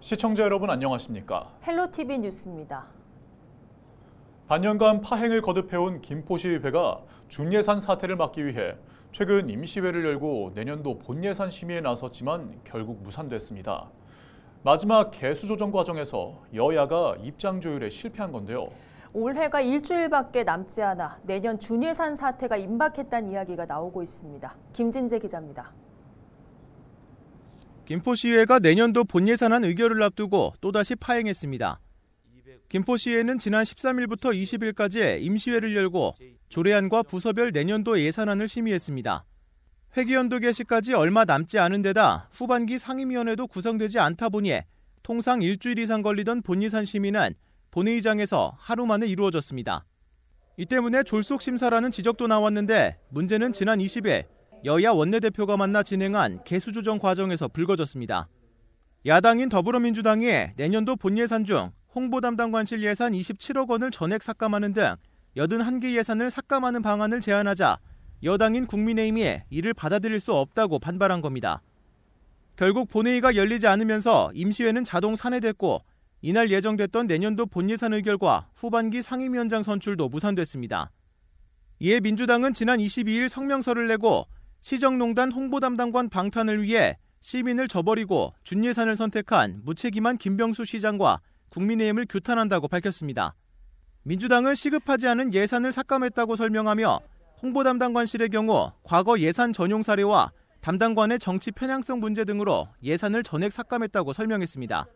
시청자 여러분 안녕하십니까? 헬로티비 뉴스입니다. 반년간 파행을 거듭해온 김포시의회가 준예산 사태를 막기 위해 최근 임시회를 열고 내년도 본예산 심의에 나섰지만 결국 무산됐습니다. 마지막 개수 조정 과정에서 여야가 입장 조율에 실패한 건데요. 올해가 일주일밖에 남지 않아 내년 준예산 사태가 임박했다는 이야기가 나오고 있습니다. 김진재 기자입니다. 김포시의회가 내년도 본예산안 의결을 앞두고 또다시 파행했습니다. 김포시의회는 지난 13일부터 20일까지 임시회를 열고 조례안과 부서별 내년도 예산안을 심의했습니다. 회기연도 개시까지 얼마 남지 않은 데다 후반기 상임위원회도 구성되지 않다 보니 통상 일주일 이상 걸리던 본예산 심의는 본회의장에서 하루 만에 이루어졌습니다. 이 때문에 졸속 심사라는 지적도 나왔는데 문제는 지난 20일 여야 원내대표가 만나 진행한 개수조정 과정에서 불거졌습니다. 야당인 더불어민주당이 내년도 본예산 중 홍보 담당 관실 예산 27억 원을 전액 삭감하는 등 81개 예산을 삭감하는 방안을 제안하자 여당인 국민의힘이 이를 받아들일 수 없다고 반발한 겁니다. 결국 본회의가 열리지 않으면서 임시회는 자동 산회됐고 이날 예정됐던 내년도 본예산 의결과 후반기 상임위원장 선출도 무산됐습니다. 이에 민주당은 지난 22일 성명서를 내고 시정농단 홍보담당관 방탄을 위해 시민을 저버리고 준예산을 선택한 무책임한 김병수 시장과 국민의힘을 규탄한다고 밝혔습니다. 민주당은 시급하지 않은 예산을 삭감했다고 설명하며 홍보담당관실의 경우 과거 예산 전용 사례와 담당관의 정치 편향성 문제 등으로 예산을 전액 삭감했다고 설명했습니다.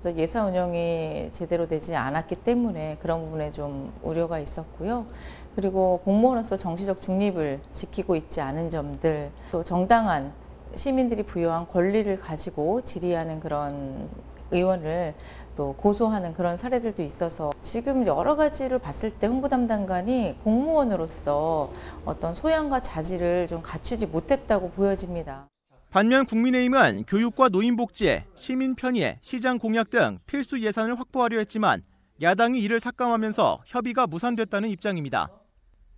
그래서 예산 운영이 제대로 되지 않았기 때문에 그런 부분에 좀 우려가 있었고요. 그리고 공무원으로서 정치적 중립을 지키고 있지 않은 점들, 또 정당한 시민들이 부여한 권리를 가지고 질의하는 그런 의원을 또 고소하는 그런 사례들도 있어서 지금 여러 가지를 봤을 때 홍보담당관이 공무원으로서 어떤 소양과 자질을 좀 갖추지 못했다고 보여집니다. 반면 국민의힘은 교육과 노인복지, 시민 편의, 시장 공약 등 필수 예산을 확보하려 했지만 야당이 이를 삭감하면서 협의가 무산됐다는 입장입니다.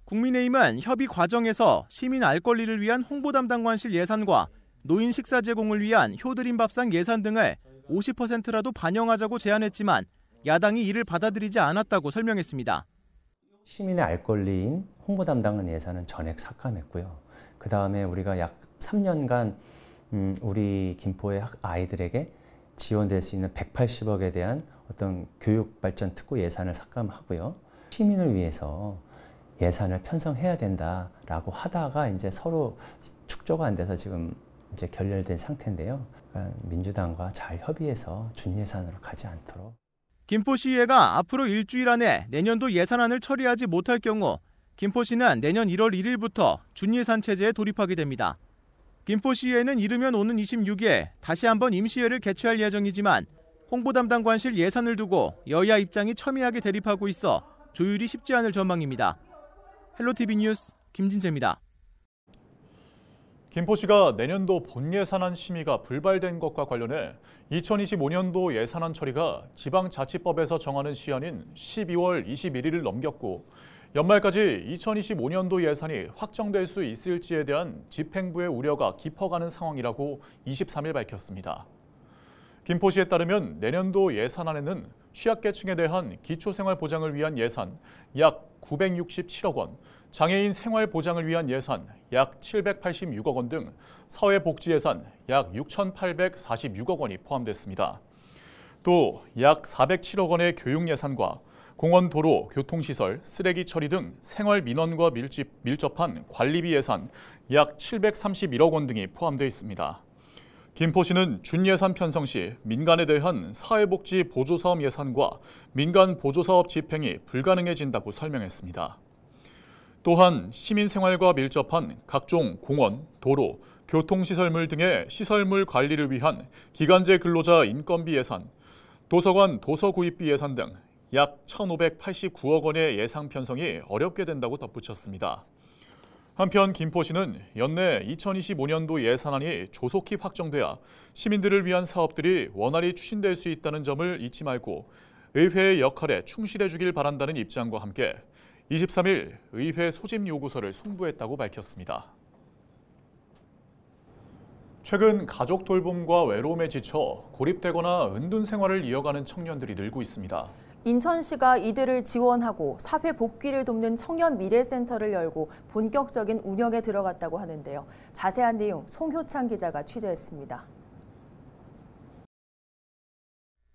국민의힘은 협의 과정에서 시민 알 권리를 위한 홍보담당관실 예산과 노인 식사 제공을 위한 효드림 밥상 예산 등을 50%라도 반영하자고 제안했지만 야당이 이를 받아들이지 않았다고 설명했습니다. 시민의 알 권리인 홍보 담당은 예산은 전액 삭감했고요. 그 다음에 우리가 약 3년간 우리 김포의 아이들에게 지원될 수 있는 180억에 대한 어떤 교육 발전 특구 예산을 삭감하고요. 시민을 위해서 예산을 편성해야 된다라고 하다가 이제 서로 축조가 안 돼서 지금 이제 결렬된 상태인데요. 그러니까 민주당과 잘 협의해서 준예산으로 가지 않도록. 김포시의회가 앞으로 일주일 안에 내년도 예산안을 처리하지 못할 경우 김포시는 내년 1월 1일부터 준예산 체제에 돌입하게 됩니다. 김포시의회는 이르면 오는 26일 다시 한번 임시회를 개최할 예정이지만 홍보담당관실 예산을 두고 여야 입장이 첨예하게 대립하고 있어 조율이 쉽지 않을 전망입니다. 헬로티비 뉴스 김진재입니다. 김포시가 내년도 본예산안 심의가 불발된 것과 관련해 2025년도 예산안 처리가 지방자치법에서 정하는 시한인 12월 21일을 넘겼고 연말까지 2025년도 예산이 확정될 수 있을지에 대한 집행부의 우려가 깊어가는 상황이라고 23일 밝혔습니다. 김포시에 따르면 내년도 예산안에는 취약계층에 대한 기초생활보장을 위한 예산 약 967억 원, 장애인 생활보장을 위한 예산 약 786억 원 등 사회복지 예산 약 6,846억 원이 포함됐습니다. 또 약 407억 원의 교육 예산과 공원, 도로, 교통시설, 쓰레기 처리 등 생활 민원과 밀접한 관리비 예산 약 731억 원 등이 포함되어 있습니다. 김포시는 준예산 편성 시 민간에 대한 사회복지 보조사업 예산과 민간 보조사업 집행이 불가능해진다고 설명했습니다. 또한 시민생활과 밀접한 각종 공원, 도로, 교통시설물 등의 시설물 관리를 위한 기간제 근로자 인건비 예산, 도서관 도서 구입비 예산 등 약 1,589억 원의 예산 편성이 어렵게 된다고 덧붙였습니다. 한편 김포시는 연내 2025년도 예산안이 조속히 확정돼야 시민들을 위한 사업들이 원활히 추진될 수 있다는 점을 잊지 말고 의회의 역할에 충실해 주길 바란다는 입장과 함께 23일 의회 소집 요구서를 송부했다고 밝혔습니다. 최근 가족 돌봄과 외로움에 지쳐 고립되거나 은둔 생활을 이어가는 청년들이 늘고 있습니다. 인천시가 이들을 지원하고 사회 복귀를 돕는 청년 미래센터를 열고 본격적인 운영에 들어갔다고 하는데요. 자세한 내용 송효창 기자가 취재했습니다.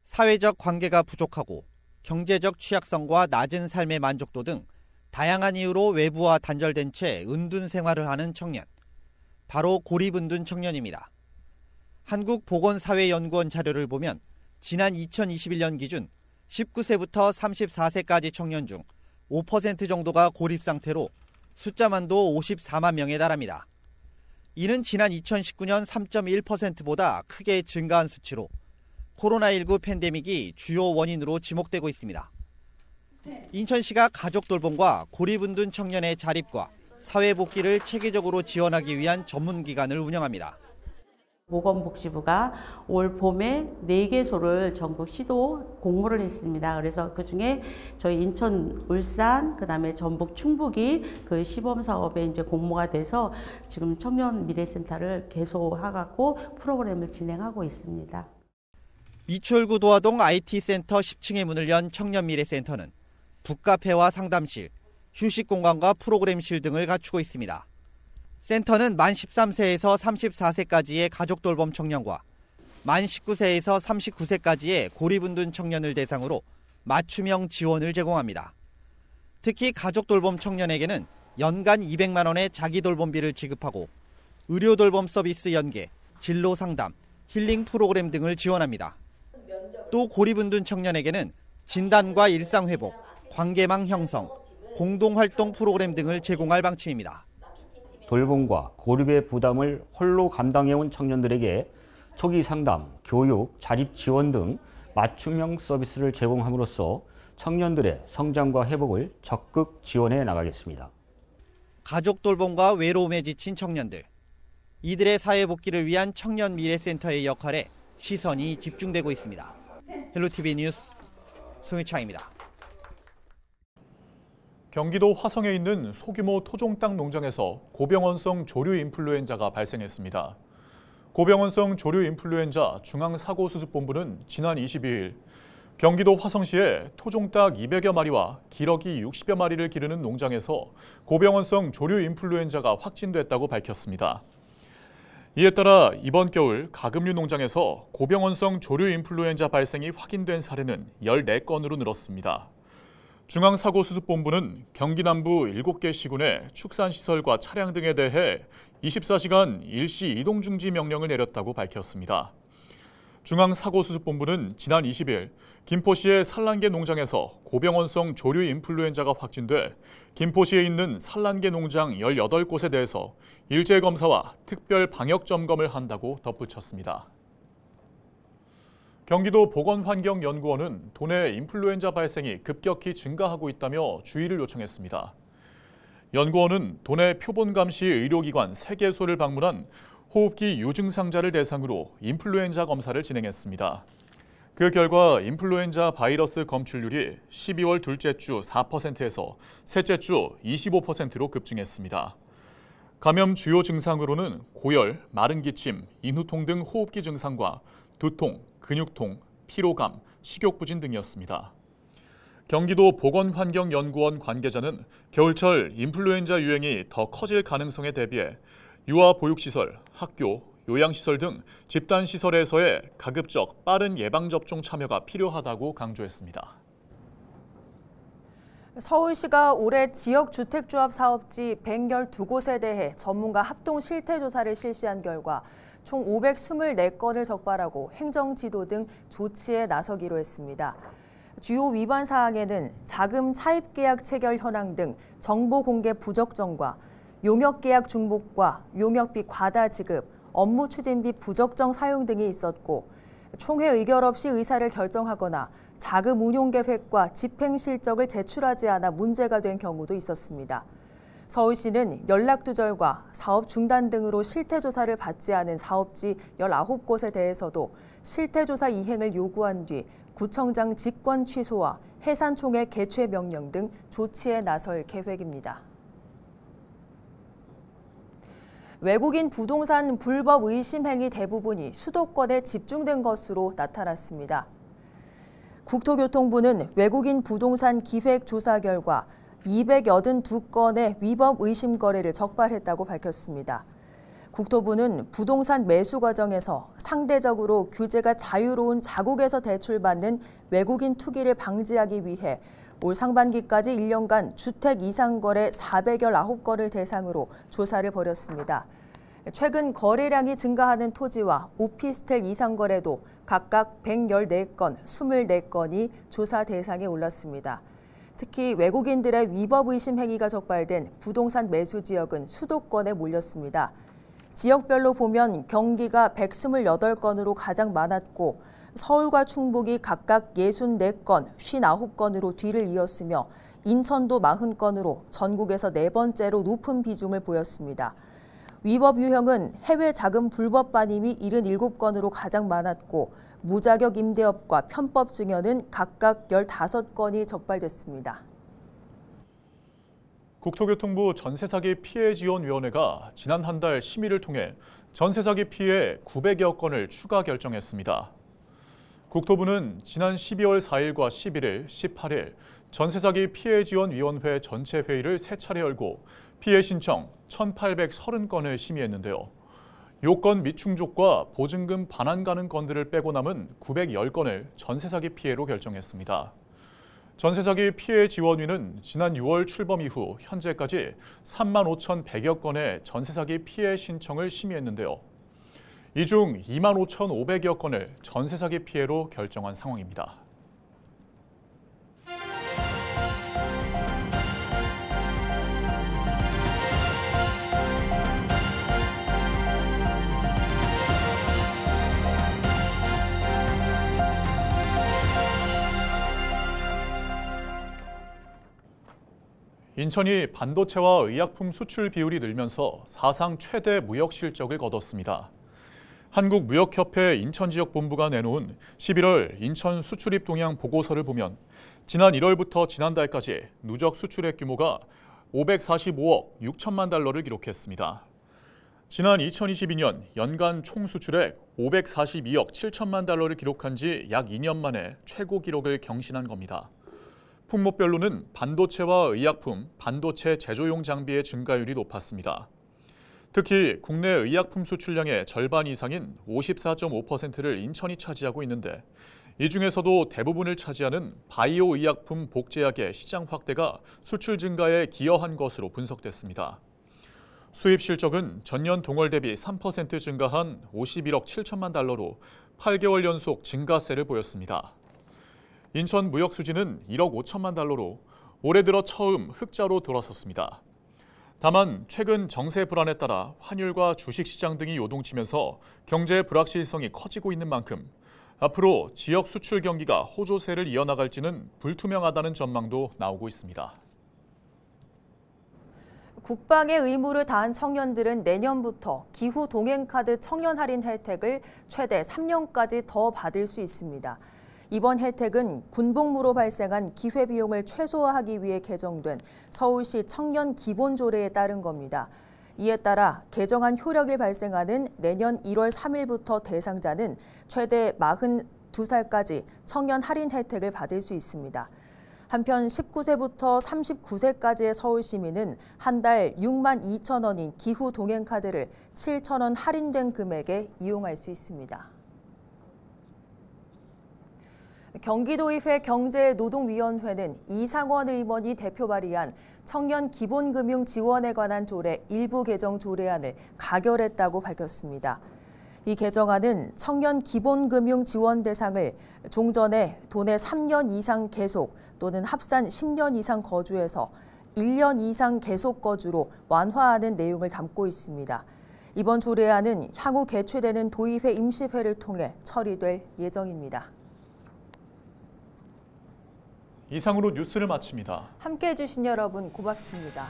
사회적 관계가 부족하고 경제적 취약성과 낮은 삶의 만족도 등 다양한 이유로 외부와 단절된 채 은둔 생활을 하는 청년. 바로 고립은둔 청년입니다. 한국보건사회연구원 자료를 보면 지난 2021년 기준 19세부터 34세까지 청년 중 5% 정도가 고립 상태로 숫자만도 54만 명에 달합니다. 이는 지난 2019년 3.1%보다 크게 증가한 수치로 코로나19 팬데믹이 주요 원인으로 지목되고 있습니다. 인천시가 가족 돌봄과 고립은둔 청년의 자립과 사회 복귀를 체계적으로 지원하기 위한 전문기관을 운영합니다. 보건복지부가 올 봄에 4개소를 전국 시도 공모를 했습니다. 그래서 그중에 저희 인천, 울산, 그다음에 전북, 충북이 그 시범 사업에 이제 공모가 돼서 지금 청년 미래센터를 개소하고 프로그램을 진행하고 있습니다. 미추홀구 도화동 IT센터 10층에 문을 연 청년미래센터는 북카페와 상담실, 휴식공간과 프로그램실 등을 갖추고 있습니다. 센터는 만 13세에서 34세까지의 가족돌봄 청년과 만 19세에서 39세까지의 고립은둔 청년을 대상으로 맞춤형 지원을 제공합니다. 특히 가족돌봄 청년에게는 연간 200만 원의 자기돌봄비를 지급하고 의료돌봄 서비스 연계, 진로상담, 힐링 프로그램 등을 지원합니다. 또 고립은둔 청년에게는 진단과 일상회복, 관계망 형성, 공동활동 프로그램 등을 제공할 방침입니다. 돌봄과 고립의 부담을 홀로 감당해온 청년들에게 초기 상담, 교육, 자립 지원 등 맞춤형 서비스를 제공함으로써 청년들의 성장과 회복을 적극 지원해 나가겠습니다. 가족 돌봄과 외로움에 지친 청년들. 이들의 사회 복귀를 위한 청년 미래센터의 역할에 시선이 집중되고 있습니다. 헬로티비 뉴스 송유창입니다. 경기도 화성에 있는 소규모 토종 땅 농장에서 고병원성 조류 인플루엔자가 발생했습니다. 고병원성 조류 인플루엔자 중앙사고수습본부는 지난 22일 경기도 화성시의 토종 닭 200여 마리와 기러기 60여 마리를 기르는 농장에서 고병원성 조류 인플루엔자가 확진됐다고 밝혔습니다. 이에 따라 이번 겨울 가금류 농장에서 고병원성 조류 인플루엔자 발생이 확인된 사례는 14건으로 늘었습니다. 중앙사고수습본부는 경기 남부 7개 시군의 축산시설과 차량 등에 대해 24시간 일시 이동 중지 명령을 내렸다고 밝혔습니다. 중앙사고수습본부는 지난 20일 김포시의 산란계 농장에서 고병원성 조류 인플루엔자가 확진돼 김포시에 있는 산란계 농장 18곳에 대해서 일제검사와 특별 방역점검을 한다고 덧붙였습니다. 경기도 보건환경연구원은 도내 인플루엔자 발생이 급격히 증가하고 있다며 주의를 요청했습니다. 연구원은 도내 표본감시 의료기관 3개소를 방문한 호흡기 유증상자를 대상으로 인플루엔자 검사를 진행했습니다. 그 결과 인플루엔자 바이러스 검출률이 12월 둘째 주 4%에서 셋째 주 25%로 급증했습니다. 감염 주요 증상으로는 고열, 마른 기침, 인후통 등 호흡기 증상과 두통, 근육통, 피로감, 식욕부진 등이었습니다. 경기도 보건환경연구원 관계자는 겨울철 인플루엔자 유행이 더 커질 가능성에 대비해 유아 보육시설, 학교, 요양시설 등 집단시설에서의 가급적 빠른 예방접종 참여가 필요하다고 강조했습니다. 서울시가 올해 지역주택조합 사업지 112곳에 대해 전문가 합동 실태조사를 실시한 결과 총 524건을 적발하고 행정지도 등 조치에 나서기로 했습니다. 주요 위반 사항에는 자금 차입계약 체결 현황 등 정보 공개 부적정과 용역계약 중복과 용역비 과다 지급, 업무 추진비 부적정 사용 등이 있었고 총회 의결 없이 의사를 결정하거나 자금 운용 계획과 집행 실적을 제출하지 않아 문제가 된 경우도 있었습니다. 서울시는 연락두절과 사업 중단 등으로 실태조사를 받지 않은 사업지 19곳에 대해서도 실태조사 이행을 요구한 뒤 구청장 직권 취소와 해산총회 개최 명령 등 조치에 나설 계획입니다. 외국인 부동산 불법 의심 행위 대부분이 수도권에 집중된 것으로 나타났습니다. 국토교통부는 외국인 부동산 기획 조사 결과 282건의 위법 의심 거래를 적발했다고 밝혔습니다. 국토부는 부동산 매수 과정에서 상대적으로 규제가 자유로운 자국에서 대출받는 외국인 투기를 방지하기 위해 올 상반기까지 1년간 주택 이상 거래 419건을 대상으로 조사를 벌였습니다. 최근 거래량이 증가하는 토지와 오피스텔 이상 거래도 각각 114건, 24건이 조사 대상에 올랐습니다. 특히 외국인들의 위법 의심 행위가 적발된 부동산 매수 지역은 수도권에 몰렸습니다. 지역별로 보면 경기가 128건으로 가장 많았고 서울과 충북이 각각 64건, 59건으로 뒤를 이었으며 인천도 40건으로 전국에서 네 번째로 높은 비중을 보였습니다. 위법 유형은 해외 자금 불법 반입이 77건으로 가장 많았고 무자격 임대업과 편법 증여는 각각 15건이 적발됐습니다. 국토교통부 전세사기 피해지원위원회가 지난 한 달 심의를 통해 전세사기 피해 900여 건을 추가 결정했습니다. 국토부는 지난 12월 4일과 11일, 18일 전세사기 피해지원위원회 전체 회의를 3차례 열고 피해 신청 1,830건을 심의했는데요. 요건 미충족과 보증금 반환 가능 건들을 빼고 남은 910건을 전세사기 피해로 결정했습니다. 전세사기 피해 지원위는 지난 6월 출범 이후 현재까지 35,100여 건의 전세사기 피해 신청을 심의했는데요. 이 중 25,500여 건을 전세사기 피해로 결정한 상황입니다. 인천이 반도체와 의약품 수출 비율이 늘면서 사상 최대 무역 실적을 거뒀습니다. 한국무역협회 인천지역본부가 내놓은 11월 인천 수출입 동향 보고서를 보면 지난 1월부터 지난달까지 누적 수출액 규모가 545억 6천만 달러를 기록했습니다. 지난 2022년 연간 총 수출액 542억 7천만 달러를 기록한 지 약 2년 만에 최고 기록을 경신한 겁니다. 품목별로는 반도체와 의약품, 반도체 제조용 장비의 증가율이 높았습니다. 특히 국내 의약품 수출량의 절반 이상인 54.5%를 인천이 차지하고 있는데 이 중에서도 대부분을 차지하는 바이오 의약품 복제약의 시장 확대가 수출 증가에 기여한 것으로 분석됐습니다. 수입 실적은 전년 동월 대비 3% 증가한 51억 7천만 달러로 8개월 연속 증가세를 보였습니다. 인천 무역 수지는 1억 5천만 달러로 올해 들어 처음 흑자로 돌아섰습니다. 다만 최근 정세 불안에 따라 환율과 주식시장 등이 요동치면서 경제 불확실성이 커지고 있는 만큼 앞으로 지역 수출 경기가 호조세를 이어나갈지는 불투명하다는 전망도 나오고 있습니다. 국방의 의무를 다한 청년들은 내년부터 기후 동행카드 청년 할인 혜택을 최대 3년까지 더 받을 수 있습니다. 이번 혜택은 군복무로 발생한 기회비용을 최소화하기 위해 개정된 서울시 청년 기본조례에 따른 겁니다. 이에 따라 개정안 효력이 발생하는 내년 1월 3일부터 대상자는 최대 42살까지 청년 할인 혜택을 받을 수 있습니다. 한편 19세부터 39세까지의 서울 시민은 한 달 6만 2천 원인 기후 동행카드를 7천 원 할인된 금액에 이용할 수 있습니다. 경기도의회 경제노동위원회는 이상원 의원이 대표 발의한 청년 기본금융 지원에 관한 조례 일부 개정 조례안을 가결했다고 밝혔습니다. 이 개정안은 청년 기본금융 지원 대상을 종전에 도내 3년 이상 계속 또는 합산 10년 이상 거주해서 1년 이상 계속 거주로 완화하는 내용을 담고 있습니다. 이번 조례안은 향후 개최되는 도의회 임시회를 통해 처리될 예정입니다. 이상으로 뉴스를 마칩니다. 함께해 주신 여러분 고맙습니다.